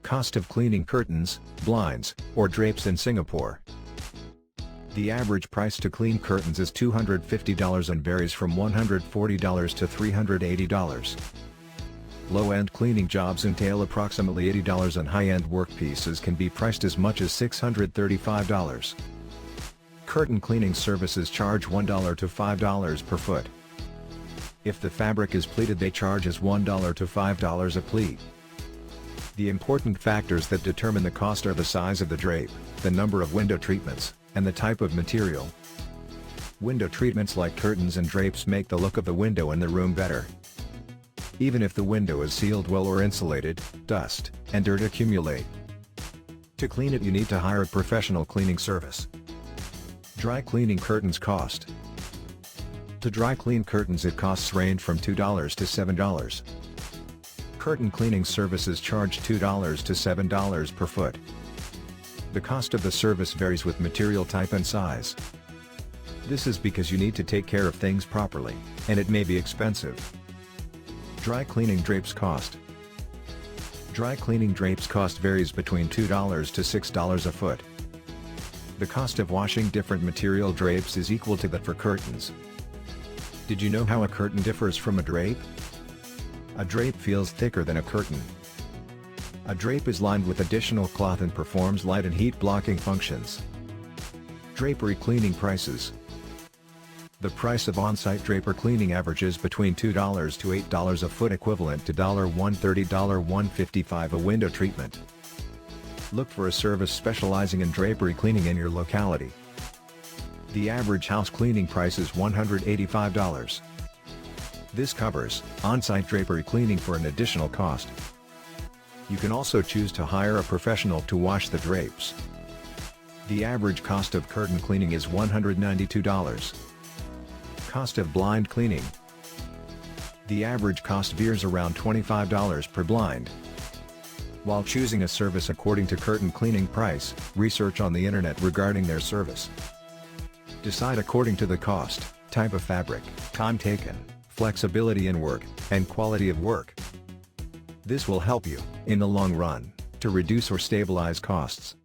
Cost of cleaning curtains, blinds, or drapes in Singapore. The average price to clean curtains is $250 and varies from $140 to $380. Low-end cleaning jobs entail approximately $80 and high-end workpieces can be priced as much as $635. Curtain cleaning services charge $1 to $5 per foot. If the fabric is pleated, they charge as $1 to $5 a pleat. The important factors that determine the cost are the size of the drape, the number of window treatments, and the type of material. Window treatments like curtains and drapes make the look of the window in the room better. Even if the window is sealed well or insulated, dust and dirt accumulate. To clean it, you need to hire a professional cleaning service. Dry cleaning curtains cost. To dry clean curtains, it costs range from $2 to $7. Curtain cleaning services charge $2 to $7 per foot. The cost of the service varies with material type and size. This is because you need to take care of things properly, and it may be expensive. Dry cleaning drapes cost. Dry cleaning drapes cost varies between $2 to $6 a foot. The cost of washing different material drapes is equal to that for curtains. Did you know how a curtain differs from a drape? A drape feels thicker than a curtain. A drape is lined with additional cloth and performs light and heat blocking functions. Drapery cleaning prices. The price of on-site draper cleaning averages between $2 to $8 a foot, equivalent to $130 to $155 a window treatment. Look for a service specializing in drapery cleaning in your locality. The average house cleaning price is $185. This covers on-site drapery cleaning for an additional cost. You can also choose to hire a professional to wash the drapes. The average cost of curtain cleaning is $192. Cost of blind cleaning. The average cost veers around $25 per blind. While choosing a service according to curtain cleaning price, research on the internet regarding their service. Decide according to the cost, type of fabric, time taken, flexibility in work, and quality of work. This will help you, in the long run, to reduce or stabilize costs.